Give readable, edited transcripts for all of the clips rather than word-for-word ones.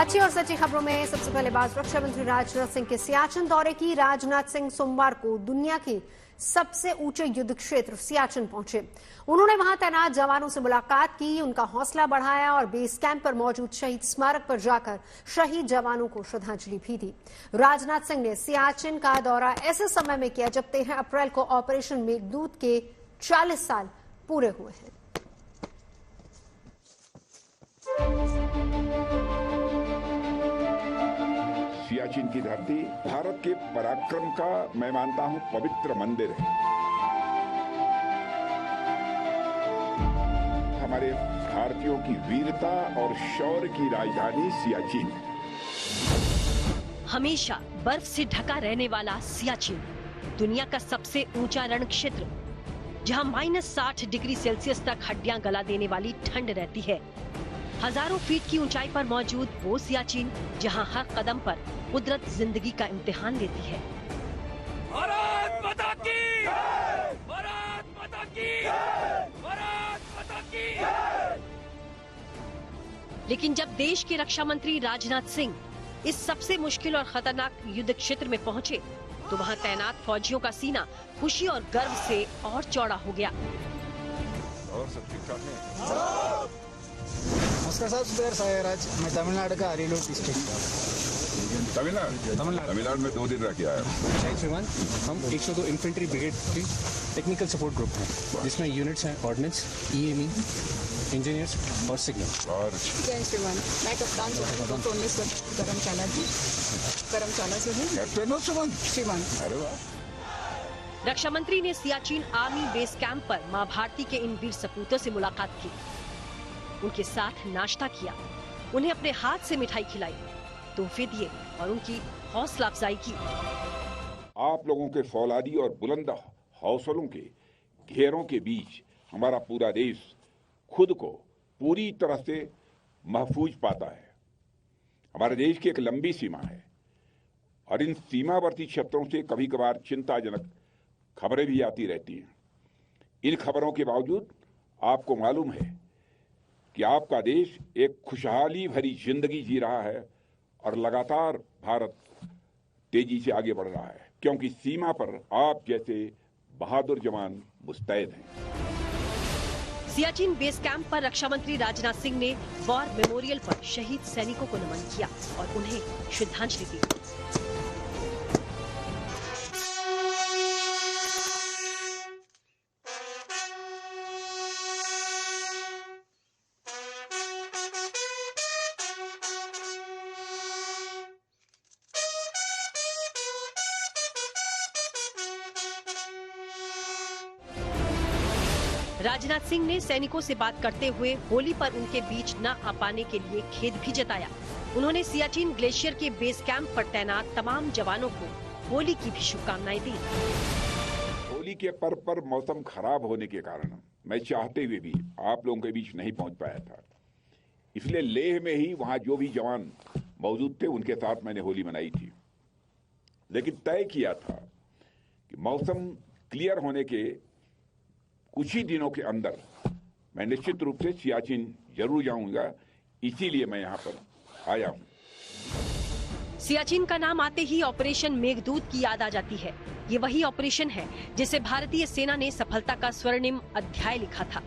अच्छी और सच्ची खबरों में सबसे पहले बात रक्षा मंत्री राजनाथ सिंह के सियाचिन दौरे की। राजनाथ सिंह सोमवार को दुनिया की सबसे ऊंचे युद्ध क्षेत्र सियाचिन पहुंचे। उन्होंने वहां तैनात जवानों से मुलाकात की, उनका हौसला बढ़ाया और बेस कैंप पर मौजूद शहीद स्मारक पर जाकर शहीद जवानों को श्रद्धांजलि भी दी। राजनाथ सिंह ने सियाचिन का दौरा ऐसे समय में किया जब 13 अप्रैल को ऑपरेशन मेघदूत के 40 साल पूरे हुए हैं। सियाचिन की धरती भारत के पराक्रम का मैं मानता हूं पवित्र मंदिर है। हमारे भारतीयों की वीरता और शौर्य की राजधानी सियाचिन है। हमेशा बर्फ से ढका रहने वाला सियाचिन दुनिया का सबसे ऊंचा रण क्षेत्र, जहां -60 डिग्री सेल्सियस तक हड्डियां गला देने वाली ठंड रहती है। हजारों फीट की ऊंचाई पर मौजूद वो सियाचिन जहां हर कदम पर कुदरत जिंदगी का इम्तिहान लेती है। भारत माता की! भारत माता की! भारत माता की! लेकिन जब देश के रक्षा मंत्री राजनाथ सिंह इस सबसे मुश्किल और खतरनाक युद्ध क्षेत्र में पहुंचे, तो वहां तैनात फौजियों का सीना खुशी और गर्व से और चौड़ा हो गया। और सब ठीक ठाक है? नमस्कार साहब, सुबेर सायराज, मैं तमिलनाडु का अरियलूर डिस्ट्रिक्ट का। तमिलनाडु में 2 दिन रह के आया। हम 102 इन्फेंट्री ब्रिगेड की टेक्निकल सपोर्ट ग्रुप है, जिसमें यूनिट्स हैं ऑर्डिनेंस, ईएमई, इंजीनियर्स और सिग्नल। और जय श्रीमान, मैं कप्तान करमशाला जी, करमशाला से हूँ। कैप्टन हो सुमन? श्रीमान। अरे वाह। रक्षा मंत्री ने सियाचिन आर्मी बेस कैंप पर मां भारती के इन वीर सपूतों से मुलाकात की, उनके साथ नाश्ता किया, उन्हें अपने हाथ से मिठाई खिलाई, तोहफे दिए और उनकी हौसला अफजाई की। आप लोगों के फौलादी और बुलंद हौसलों के घेरों के बीच हमारा पूरा देश खुद को पूरी तरह से महफूज पाता है। हमारे देश की एक लंबी सीमा है और इन सीमावर्ती क्षेत्रों से कभी कभार चिंताजनक खबरें भी आती रहती हैं। इन खबरों के बावजूद आपको मालूम है कि आपका देश एक खुशहाली भरी जिंदगी जी रहा है और लगातार भारत तेजी से आगे बढ़ रहा है, क्योंकि सीमा पर आप जैसे बहादुर जवान मुस्तैद हैं। सियाचिन बेस कैंप पर रक्षा मंत्री राजनाथ सिंह ने वॉर मेमोरियल पर शहीद सैनिकों को नमन किया और उन्हें श्रद्धांजलि दी। राजनाथ सिंह ने सैनिकों से बात करते हुए होली पर उनके बीच न आ पाने के लिए खेद भी जताया। उन्होंने सियाचिन ग्लेशियर के बेस कैंप पर तैनात तमाम जवानों को होली की भी शुभकामनाएं दी। होली के पर्व पर मौसम खराब होने के कारण मैं चाहते हुए भी आप लोगों के बीच नहीं पहुंच पाया था, इसलिए लेह में ही वहां जो भी जवान मौजूद थे उनके साथ मैंने होली मनाई थी। लेकिन तय किया था कि मौसम क्लियर होने के कुछ ही दिनों के अंदर मैं निश्चित रूप से सियाचिन जरूर जाऊंगा, इसीलिए मैं यहाँ पर आया हूँ। सियाचिन का नाम आते ही ऑपरेशन मेघदूत की याद आ जाती है। ये वही ऑपरेशन है जिसे भारतीय सेना ने सफलता का स्वर्णिम अध्याय लिखा था।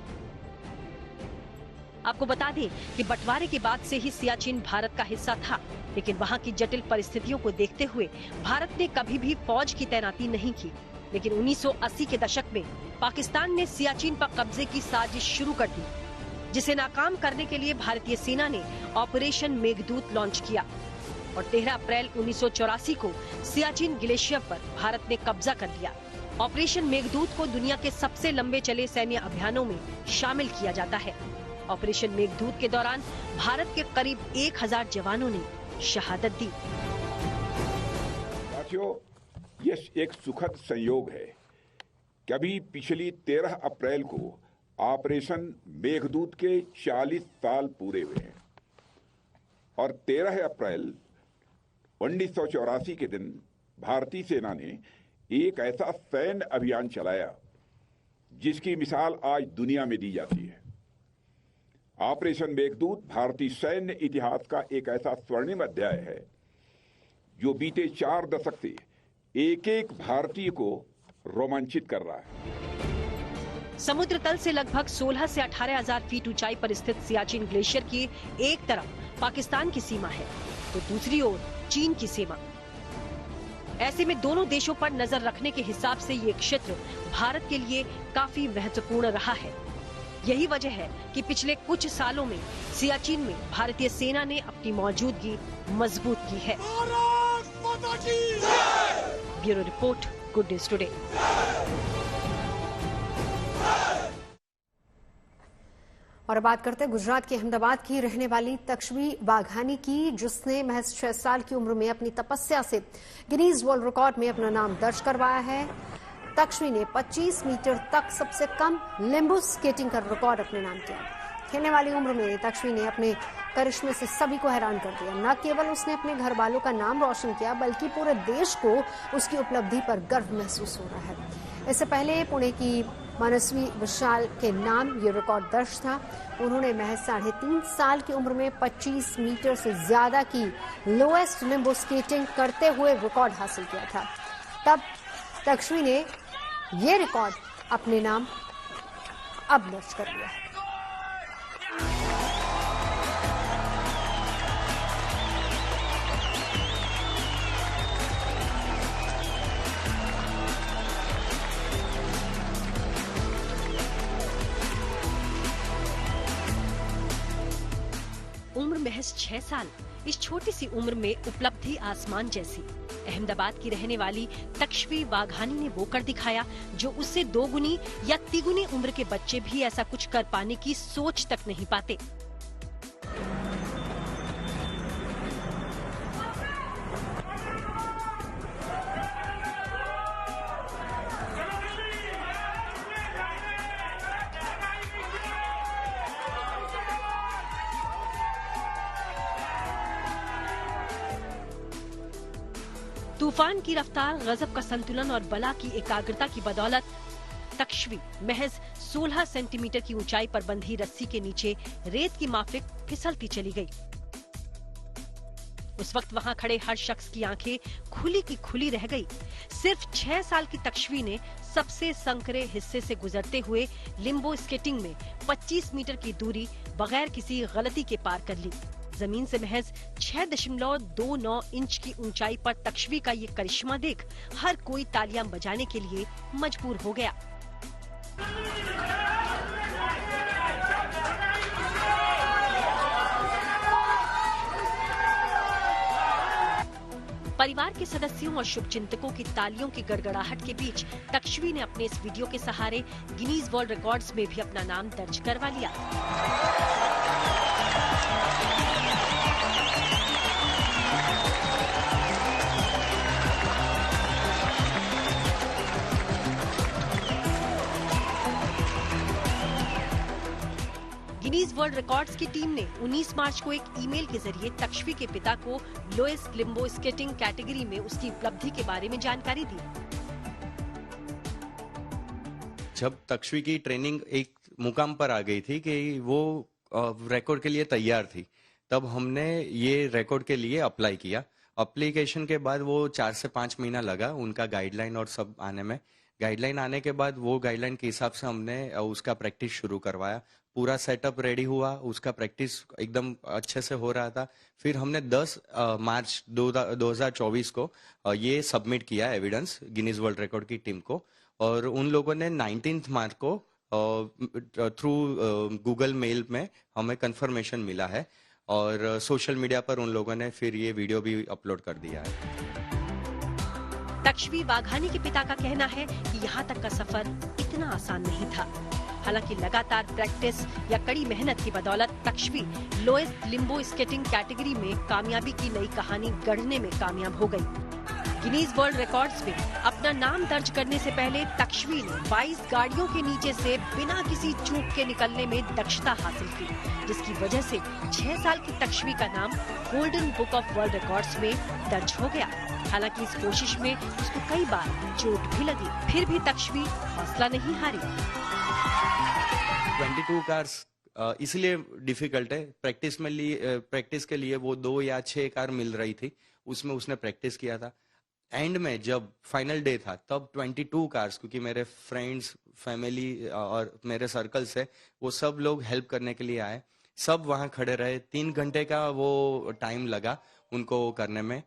आपको बता दें कि बंटवारे के बाद से ही सियाचिन भारत का हिस्सा था, लेकिन वहाँ की जटिल परिस्थितियों को देखते हुए भारत ने कभी भी फौज की तैनाती नहीं की। लेकिन 1980 के दशक में पाकिस्तान ने सियाचिन पर कब्जे की साजिश शुरू कर दी, जिसे नाकाम करने के लिए भारतीय सेना ने ऑपरेशन मेघदूत लॉन्च किया और 13 अप्रैल 1984 को सियाचिन ग्लेशियर पर भारत ने कब्जा कर लिया। ऑपरेशन मेघदूत को दुनिया के सबसे लंबे चले सैन्य अभियानों में शामिल किया जाता है। ऑपरेशन मेघदूत के दौरान भारत के करीब 1000 जवानों ने शहादत दी। साथियों, ये एक सुखद संयोग है कि अभी पिछली 13 अप्रैल को ऑपरेशन मेघदूत के 40 साल पूरे हुए हैं और 13 अप्रैल 1984 के दिन भारतीय सेना ने एक ऐसा सैन्य अभियान चलाया जिसकी मिसाल आज दुनिया में दी जाती है। ऑपरेशन मेघदूत भारतीय सैन्य इतिहास का एक ऐसा स्वर्णिम अध्याय है जो बीते 4 दशक से एक एक भारतीय को रोमांचित कर रहा है। समुद्र तल से लगभग 16 से 18,000 फीट ऊंचाई पर स्थित सियाचिन ग्लेशियर की एक तरफ पाकिस्तान की सीमा है तो दूसरी ओर चीन की सीमा। ऐसे में दोनों देशों पर नजर रखने के हिसाब से ये क्षेत्र भारत के लिए काफी महत्वपूर्ण रहा है। यही वजह है कि पिछले कुछ सालों में सियाचिन में भारतीय सेना ने अपनी मौजूदगी मजबूत की है। Bureau report, good news today. और अब बात करते हैं गुजरात के अहमदाबाद की रहने वाली तक्ष्वी वाघानी की, जिसने महज 6 साल की उम्र में अपनी तपस्या से गिनीज वर्ल्ड रिकॉर्ड में अपना नाम दर्ज करवाया है। तक्ष्वी ने 25 मीटर तक सबसे कम लिम्बू स्केटिंग का रिकॉर्ड अपने नाम किया। खेलने वाली उम्र में तक्ष्वी ने अपने करिश्मे से सभी को हैरान कर दिया। न केवल उसने अपने घर वालों का नाम रोशन किया बल्कि पूरे देश को उसकी उपलब्धि पर गर्व महसूस हो रहा है। इससे पहले पुणे की मनस्वी विशाल के नाम ये रिकॉर्ड दर्ज था। उन्होंने महज 3.5 साल की उम्र में 25 मीटर से ज्यादा की लोएस्ट लिम्बो स्केटिंग करते हुए रिकॉर्ड हासिल किया था। तब तक्ष्वी ने ये रिकॉर्ड अपने नाम अब दर्ज कर लिया है। उम्र महज 6 साल। इस छोटी सी उम्र में उपलब्धि आसमान जैसी। अहमदाबाद की रहने वाली तक्ष्वी वाघानी ने वो कर दिखाया जो उससे 2 गुनी या 3 गुनी उम्र के बच्चे भी ऐसा कुछ कर पाने की सोच तक नहीं पाते। तूफान की रफ्तार, गजब का संतुलन और बला की एकाग्रता की बदौलत तक्ष्वी महज 16 सेंटीमीटर की ऊंचाई पर बंधी रस्सी के नीचे रेत की माफिक फिसलती चली गई। उस वक्त वहां खड़े हर शख्स की आंखें खुली की खुली रह गई। सिर्फ 6 साल की तक्ष्वी ने सबसे संकरे हिस्से से गुजरते हुए लिम्बो स्केटिंग में 25 मीटर की दूरी बगैर किसी गलती के पार कर ली। जमीन से महज 6.29 इंच की ऊंचाई पर तक्ष्वी का ये करिश्मा देख हर कोई तालियां बजाने के लिए मजबूर हो गया। परिवार के सदस्यों और शुभचिंतकों की तालियों की गड़गड़ाहट के बीच तक्ष्वी ने अपने इस वीडियो के सहारे गिनीज वर्ल्ड रिकॉर्ड्स में भी अपना नाम दर्ज करवा लिया। गिनीज वर्ल्ड रिकॉर्ड्स की टीम ने 19 मार्च को एक ईमेल के जरिए तक्ष्वी के पिता को लोएस्ट लिम्बो स्केटिंग कैटेगरी में उसकी उपलब्धि के बारे में जानकारी दी। जब तक्ष्वी की ट्रेनिंग एक मुकाम पर आ गई थी कि वो रिकॉर्ड के लिए तैयार थी, तब हमने ये रिकॉर्ड के लिए अप्लाई किया। अप्लीकेशन के बाद वो 4 से 5 महीना लगा उनका गाइडलाइन और सब आने में। गाइडलाइन आने के बाद वो गाइडलाइन के हिसाब से हमने उसका प्रैक्टिस शुरू करवाया। पूरा सेटअप रेडी हुआ, उसका प्रैक्टिस एकदम अच्छे से हो रहा था। फिर हमने 10 मार्च 2024 को ये सबमिट किया एविडेंस गिनीज वर्ल्ड रिकॉर्ड की टीम को, और उन लोगों ने 19 मार्च को थ्रू गूगल मेल में हमें कंफर्मेशन मिला है, और सोशल मीडिया पर उन लोगों ने फिर ये वीडियो भी अपलोड कर दिया है। तक्ष्वी वाघानी के पिता का कहना है कि यहाँ तक का सफर इतना आसान नहीं था। हालांकि लगातार प्रैक्टिस या कड़ी मेहनत की बदौलत Takshvi lowest Limbo skating category में कामयाबी की नई कहानी गढ़ने में कामयाब हो गई। गिनीज वर्ल्ड रिकॉर्ड्स में अपना नाम दर्ज करने से पहले तक्ष्वी ने 22 गाड़ियों के नीचे से बिना किसी चूक के निकलने में दक्षता हासिल की, जिसकी वजह से 6 साल की तक्ष्वी का नाम golden book of world records में दर्ज हो गया। हालांकि इस कोशिश में उसको कई बार चोट भी लगी, फिर भी तक्ष्वी हौसला नहीं हारी। 22 कार्स इसलिए डिफिकल्ट है। प्रैक्टिस के लिए वो 2 या 6 कार मिल रही थी, उसमें उसने प्रैक्टिस किया था। एंड में जब फाइनल डे था तब 22 कार्स, क्योंकि मेरे फ्रेंड्स, फैमिली और मेरे सर्कल से वो सब लोग हेल्प करने के लिए आए, सब वहाँ खड़े रहे। 3 घंटे का वो टाइम लगा उनको करने में,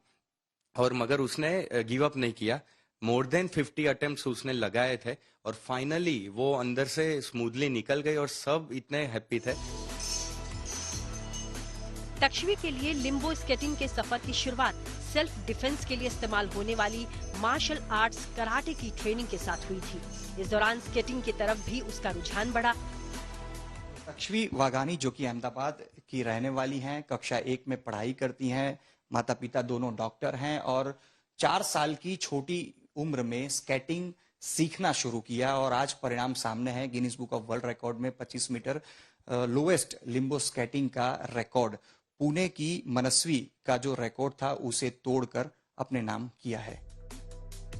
और मगर उसने गिव अप नहीं किया। मोर देन 50 अटेम्प्ट्स उसने लगाए थे और फाइनली वो अंदर से स्मूथली निकल गई और सब इतने हैप्पी थे। तक्ष्वी के लिए लिम्बो स्केटिंग के सफर की शुरुआत सेल्फ डिफेंस के लिए इस्तेमाल होने वाली मार्शल आर्ट्स कराटे की ट्रेनिंग के साथ हुई थी। इस दौरान स्केटिंग की तरफ भी उसका रुझान बढ़ा। तक्ष्वी वाघानी जो कि अहमदाबाद की रहने वाली हैं, कक्षा 1 में पढ़ाई करती हैं, माता पिता दोनों डॉक्टर हैं और 4 साल की छोटी उम्र में स्केटिंग सीखना शुरू किया और आज परिणाम सामने है। Guinness book of world record में 25 मीटर लोएस्ट लिम्बो स्केटिंग का रिकॉर्ड पुणे की मनस्वी का जो रिकॉर्ड था उसे तोड़कर अपने नाम किया है।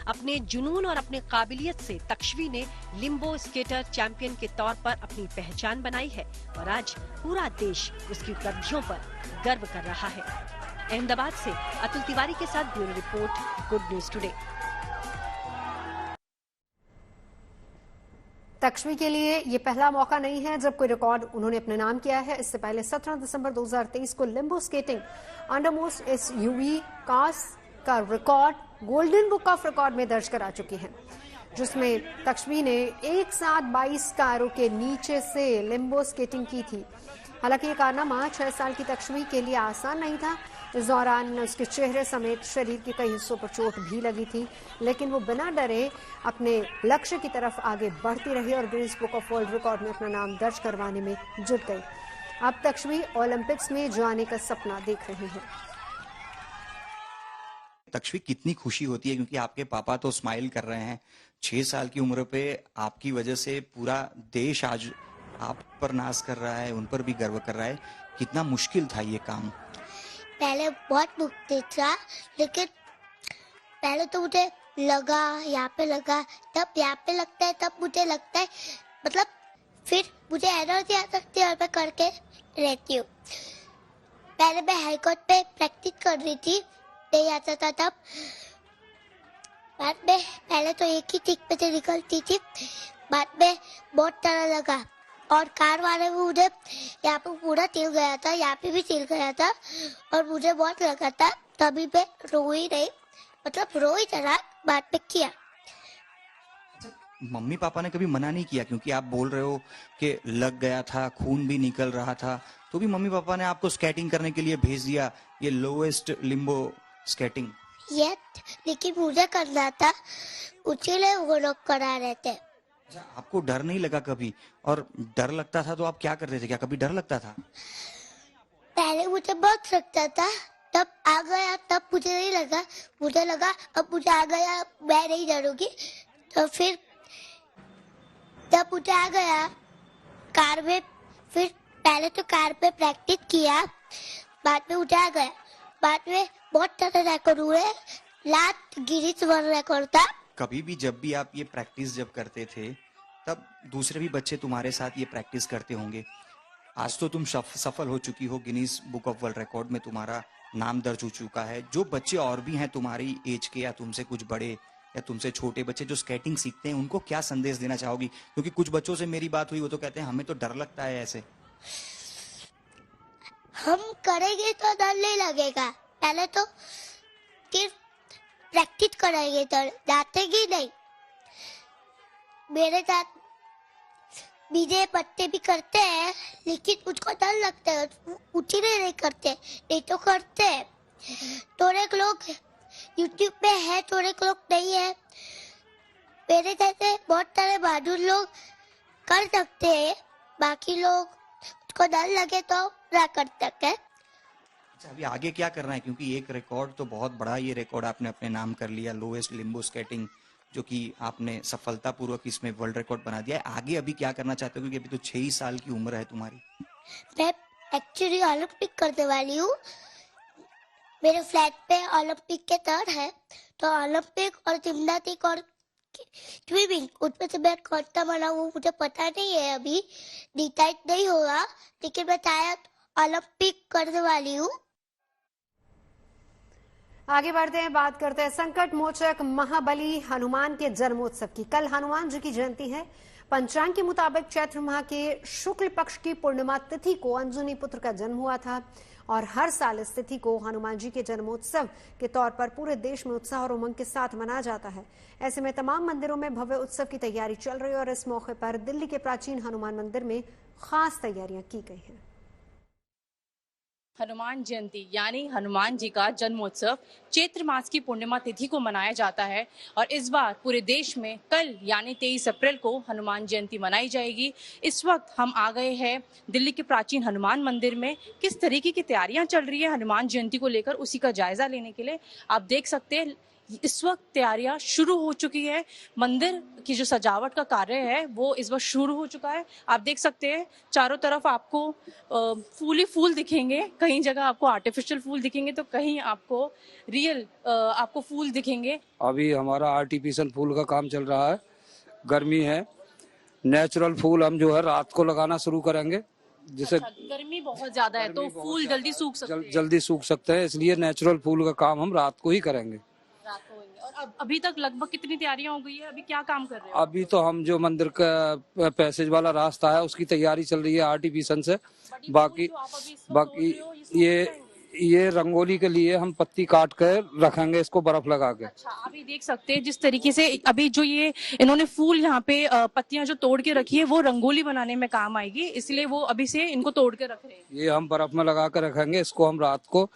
अपने जुनून और अपने काबिलियत से तक्ष्वी ने लिम्बो स्केटर चैंपियन के तौर पर अपनी पहचान बनाई है और आज पूरा देश उसकी उपलब्धियों पर गर्व कर रहा है। अहमदाबाद से अतुल तिवारी के साथ bureau report, good news today. तक्ष्वी के लिए ये पहला मौका नहीं है जब कोई रिकॉर्ड उन्होंने अपने नाम किया है। इससे पहले 17 दिसंबर 2023 को लिम्बो स्केटिंग अंडरमोस्ट एसयूवी कार्स का record golden book of record में दर्ज करा चुकी है, जिसमें तक्ष्वी ने एक साथ 22 कारों के नीचे से लिम्बो स्केटिंग की थी। हालांकि ये कारनामा 6 साल की तक्ष्वी के लिए आसान नहीं था। इस दौरान उसके चेहरे समेत शरीर के कई हिस्सों पर चोट भी लगी थी, लेकिन वो बिना डरे अपने लक्ष्य की तरफ आगे बढ़ती रही और Guinness book of world record में अपना नाम दर्ज करवाने में जुट गई। अब तक्ष्वी ओलंपिक्स में जाने का सपना देख रही है। तक्ष्वी कितनी खुशी होती है क्योंकि आपके पापा तो स्माइल कर रहे हैं। 6 साल की उम्र पे आपकी वजह से पूरा देश आज आप पर नाज कर रहा है, उन पर भी गर्व कर रहा है। कितना मुश्किल था ये काम? पहले बहुत मुश्किल था, लेकिन पहले तो मुझे लगा यहाँ पे लगा, तब यहाँ पे लगता है, तब मुझे लगता है, मतलब फिर मुझे एनर्जी आ सकती है और मैं करके रहती हूँ। पहले मैं हाईकोर्ट पे प्रैक्टिस कर रही थी, नहीं आता था तब। बाद में पहले तो एक ही टिक पे से निकलती थी, बाद में बहुत डर लगा और कार वाले में मुझे यहाँ पे पूरा तिल गया था, यहाँ पे भी तिल गया था और मुझे बहुत लगा था। तभी मैं रोई नहीं, मतलब रोई जरा, बाद में किया। मम्मी पापा ने कभी मना नहीं किया? क्योंकि आप बोल रहे हो कि लग गया था, खून भी निकल रहा था, तो भी मम्मी पापा ने आपको स्केटिंग करने के लिए भेज दिया, ये लोएस्ट लिम्बो स्केटिंग। ये लेकिन मुझे करना था, उसीलिए वो लोग करा रहे थे। आपको डर नहीं लगा कभी? और डर लगता था तो आप क्या कर रहे थे? क्या कभी डर लगता था? पहले मुझे बहुत लगता था, तब आ गया, तब मुझे नहीं लगा। मुझे लगा अब मुझे आ गया, मैं नहीं डरूंगी। तो फिर जब मुझे आ गया कार में, फिर पहले तो कार पे प्रैक्टिस किया, बाद में मुझे आ गया। बाद में बहुत सारे रिकॉर्ड हुए, लास्ट गिनीज वर्ल्ड रिकॉर्ड था। कभी भी जब भी आप ये प्रैक्टिस जब करते थे तब दूसरे भी बच्चे तुम्हारे साथ ये प्रैक्टिस करते होंगे। आज तो तुम सफल हो चुकी हो, Guinness book of world record में तुम्हारा नाम दर्ज हो चुका है। जो बच्चे और भी हैं तुम्हारी एज के या तुमसे कुछ बड़े या तुमसे छोटे बच्चे जो स्केटिंग सीखते हैं, उनको क्या संदेश देना चाहोगी? क्योंकि कुछ बच्चों से मेरी बात हुई, वो तो कहते हैं हमें तो डर लगता है ऐसे। हम करेंगे तो डर नहीं लगेगा, पहले तो सिर्फ प्रैक्टिस करेंगे तो जातेंगे नहीं। मेरे साथ बीजे बच्चे भी करते हैं, लेकिन उसको डर लगता है, उठने नहीं करते, नहीं तो करते हैं। थोड़े लोग यूट्यूब पे है, थोड़े लोग नहीं है। मेरे जैसे बहुत सारे बहादुर लोग कर सकते हैं, बाकी लोग उसको डर लगे तो ना कर सकते। अभी आगे क्या करना है? क्योंकि एक रिकॉर्ड तो बहुत बड़ा, ये रिकॉर्ड आपने अपने नाम कर लिया, लोएस्ट लिम्बो स्केटिंग, जो कि आपने सफलतापूर्वक इसमें वर्ल्ड रिकॉर्ड बना दिया है। आगे अभी क्या करना चाहते हो? क्योंकि अभी तो 6 ही साल की उम्र है तुम्हारी। मैं एक्चुअली ओलंपिक करने वाली हूँ, मेरे फ्लैट पे ओलंपिक के तौर है, तो ओलंपिक और जिम्नास्टिक और स्विमिंग, उसमें से मैं कौन सा बनाऊँ वो मुझे पता नहीं है, अभी डिसाइड नहीं हुआ, लेकिन मैं शायद ओलंपिक करने वाली हूँ। आगे बढ़ते हैं, बात करते हैं संकट मोचक महाबली हनुमान के जन्मोत्सव की। कल हनुमान जी की जयंती है। पंचांग के मुताबिक चैत्र माह के शुक्ल पक्ष की पूर्णिमा तिथि को अंजनी पुत्र का जन्म हुआ था और हर साल इस तिथि को हनुमान जी के जन्मोत्सव के तौर पर पूरे देश में उत्साह और उमंग के साथ मनाया जाता है। ऐसे में तमाम मंदिरों में भव्य उत्सव की तैयारी चल रही है और इस मौके पर दिल्ली के प्राचीन हनुमान मंदिर में खास तैयारियां की गई हैं। हनुमान जयंती यानी हनुमान जी का जन्मोत्सव चैत्र मास की पूर्णिमा तिथि को मनाया जाता है और इस बार पूरे देश में कल यानी 23 अप्रैल को हनुमान जयंती मनाई जाएगी। इस वक्त हम आ गए हैं दिल्ली के प्राचीन हनुमान मंदिर में। किस तरीके की तैयारियां चल रही है हनुमान जयंती को लेकर, उसी का जायजा लेने के लिए आप देख सकते हैं इस वक्त तैयारियां शुरू हो चुकी है। मंदिर की जो सजावट का कार्य है वो इस वक्त शुरू हो चुका है। आप देख सकते हैं चारों तरफ आपको फूल ही फूल दिखेंगे, कहीं जगह आपको आर्टिफिशियल फूल दिखेंगे तो कहीं आपको रियल आपको फूल दिखेंगे। अभी हमारा आर्टिफिशियल फूल का काम चल रहा है, गर्मी है, नेचुरल फूल हम जो है रात को लगाना शुरू करेंगे, जिसे गर्मी बहुत ज्यादा है तो फूल जल्दी सूख सकते हैं। जल्दी सूख सकते हैं, इसलिए नेचुरल फूल का काम हम रात को ही करेंगे। और अभी तक लगभग कितनी तैयारियां हो गई है, अभी क्या काम कर रहे हो? अभी तो हम जो मंदिर का पैसेज वाला रास्ता है उसकी तैयारी चल रही है आर्टिफिशियल से। बाकी ये रंगोली के लिए हम पत्ती काट कर रखेंगे, इसको बर्फ लगा के। अच्छा, अभी देख सकते हैं जिस तरीके से अभी जो ये इन्होंने फूल यहाँ पे पत्तियां जो तोड़ के रखी है वो रंगोली बनाने में काम आएगी, इसलिए वो अभी से इनको तोड़ के रख रहे हैं। ये हम बर्फ में लगा कर रखेंगे, इसको हम रात को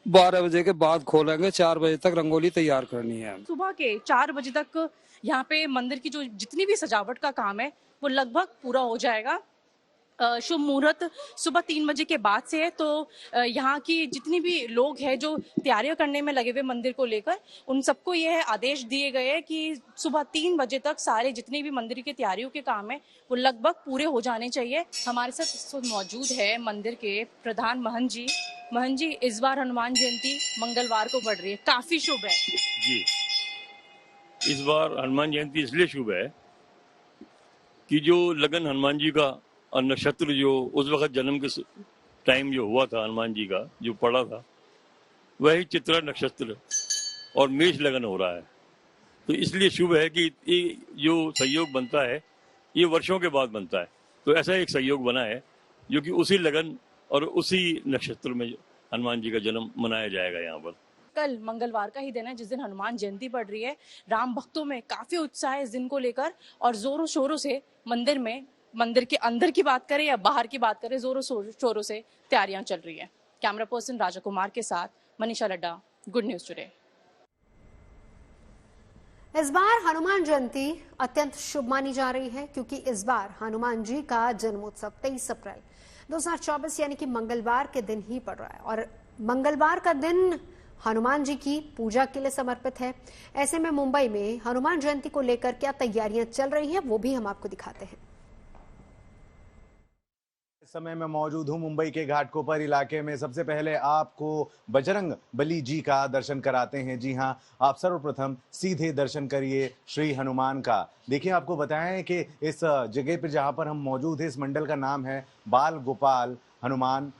12 बजे के बाद खोलेंगे। 4 बजे तक रंगोली तैयार करनी है। सुबह के 4 बजे तक यहाँ पे मंदिर की जो जितनी भी सजावट का काम है वो लगभग पूरा हो जाएगा। शुभ मुहूर्त सुबह 3 बजे के बाद से है, तो यहाँ की जितनी भी लोग हैं जो तैयारियां करने में लगे हुए मंदिर को लेकर, उन सबको यह आदेश दिए गए हैं कि सुबह 3 बजे तक सारे जितने भी मंदिर की तैयारियों के काम है वो लगभग पूरे हो जाने चाहिए। हमारे साथ इस वक्त मौजूद है मंदिर के प्रधान महंत जी। महंत जी, इस बार हनुमान जयंती मंगलवार को पड़ रही है, काफी शुभ है जी। इस बार हनुमान जयंती इसलिए शुभ है कि जो लगन हनुमान जी का और नक्षत्र जो उस वक्त जन्म के टाइम जो हुआ था हनुमान जी का जो पड़ा था, वही चित्रा नक्षत्र और मेष लगन हो रहा है। तो इसलिए शुभ है कि ये जो सहयोग बनता है ये वर्षों के बाद बनता है। तो ऐसा एक सहयोग बना है जो कि उसी लगन और उसी नक्षत्र में हनुमान जी का जन्म मनाया जाएगा यहाँ पर। कल मंगलवार का ही दिन है जिस दिन हनुमान जयंती पड़ रही है। राम भक्तों में काफी उत्साह है इस दिन को लेकर और जोरों शोरों से मंदिर के अंदर की बात करें या बाहर की बात करें, जोरों शोरों से तैयारियां चल रही है। कैमरा पर्सन राजा कुमार के साथ Manisha Ladda, good news today. इस बार हनुमान जयंती अत्यंत शुभ मानी जा रही है क्योंकि इस बार हनुमान जी का जन्मोत्सव 23 अप्रैल 2024 यानी कि मंगलवार के दिन ही पड़ रहा है और मंगलवार का दिन हनुमान जी की पूजा के लिए समर्पित है। ऐसे में मुंबई में हनुमान जयंती को लेकर क्या तैयारियां चल रही हैं वो भी हम आपको दिखाते हैं। इस समय मैं मौजूद हूं मुंबई के घाटकोपर इलाके में। सबसे पहले आपको बजरंग बली जी का दर्शन कराते हैं। जी हां, आप सर्वप्रथम सीधे दर्शन करिए श्री हनुमान का। देखिए, आपको बताएं कि इस जगह पर जहां पर हम मौजूद हैं, इस मंडल का नाम है बाल गोपाल हनुमान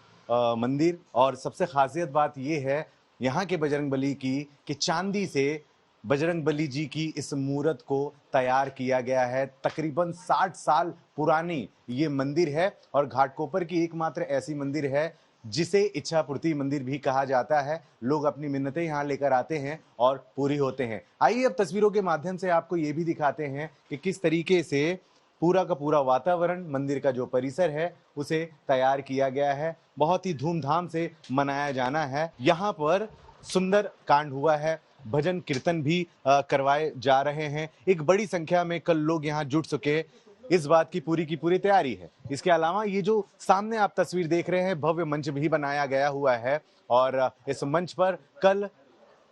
मंदिर। और सबसे खासियत बात यह है यहाँ के बजरंग बली की कि चांदी से बजरंग बली जी की इस मूर्त को तैयार किया गया है। तकरीबन 60 साल पुरानी ये मंदिर है और घाटकोपर की एकमात्र ऐसी मंदिर है जिसे इच्छापूर्ति मंदिर भी कहा जाता है। लोग अपनी मिन्नतें यहाँ लेकर आते हैं और पूरी होते हैं। आइए अब तस्वीरों के माध्यम से आपको ये भी दिखाते हैं कि किस तरीके से पूरा का पूरा वातावरण, मंदिर का जो परिसर है उसे तैयार किया गया है। बहुत ही धूमधाम से मनाया जाना है। यहाँ पर सुंदर कांड हुआ है, भजन कीर्तन भी करवाए जा रहे हैं। एक बड़ी संख्या में कल लोग यहाँ जुट सके, इस बात की पूरी तैयारी है। इसके अलावा ये जो सामने आप तस्वीर देख रहे हैं, भव्य मंच भी बनाया गया हुआ है और इस मंच पर कल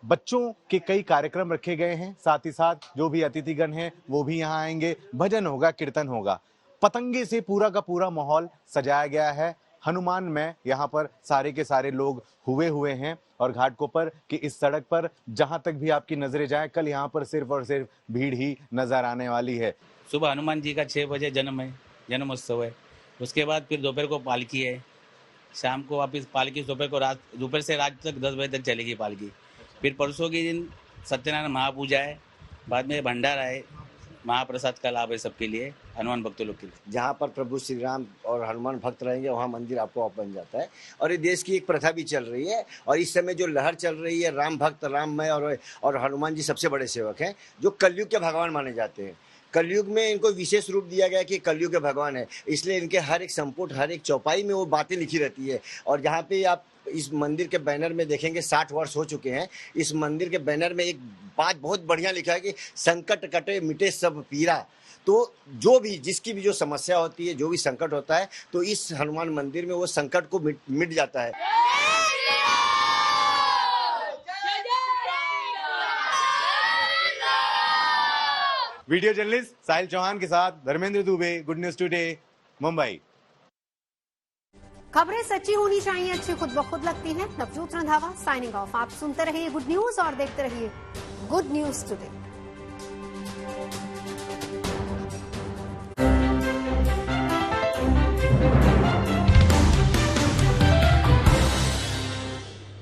बच्चों के कई कार्यक्रम रखे गए हैं। साथ ही साथ जो भी अतिथिगण हैं वो भी यहाँ आएंगे, भजन होगा, कीर्तन होगा। पतंगे से पूरा का पूरा माहौल सजाया गया है। हनुमान में यहाँ पर सारे के सारे लोग हुए हैं और घाटकोपर की इस सड़क पर जहां तक भी आपकी नजरें जाएं, कल यहां पर सिर्फ और सिर्फ भीड़ ही नजर आने वाली है। सुबह हनुमान जी का 6 बजे जन्मोत्सव है। उसके बाद फिर दोपहर को पालकी है, शाम को वापिस पालकी, दोपहर से रात तक 10 बजे तक चलेगी पालकी। फिर परसों के दिन सत्यनारायण महापूजा है, बाद में भंडारा है, महाप्रसाद का लाभ है सबके लिए, हनुमान भक्तों लोग के लिए। जहाँ पर प्रभु श्री राम और हनुमान भक्त रहेंगे वहाँ मंदिर आपको बन जाता है। और ये देश की एक प्रथा भी चल रही है और इस समय जो लहर चल रही है, राम भक्त राममय और हनुमान जी सबसे बड़े सेवक हैं जो कलयुग के भगवान माने जाते हैं। कलयुग में इनको विशेष रूप दिया गया कि कलयुग के भगवान है, इसलिए इनके हर एक संपुट, हर एक चौपाई में वो बातें लिखी रहती है। और जहाँ पे आप इस मंदिर के बैनर में देखेंगे 60 वर्ष हो चुके हैं, इस मंदिर के बैनर में एक बात बहुत बढ़िया लिखा है कि संकट कटे मिटे सब पीरा। तो जो भी जिसकी भी जो समस्या होती है, जो भी संकट होता है, तो इस हनुमान मंदिर में वो संकट को मिट जाता है। वीडियो जर्नलिस्ट साहिल चौहान के साथ Dharmendra Dubey, good news today, Mumbai. खबरें सच्ची होनी चाहिए, अच्छी खुद ब खुद लगती हैं। Navjot Randhawa signing off. आप सुनते रहिए गुड न्यूज और देखते रहिए गुड न्यूज टुडे।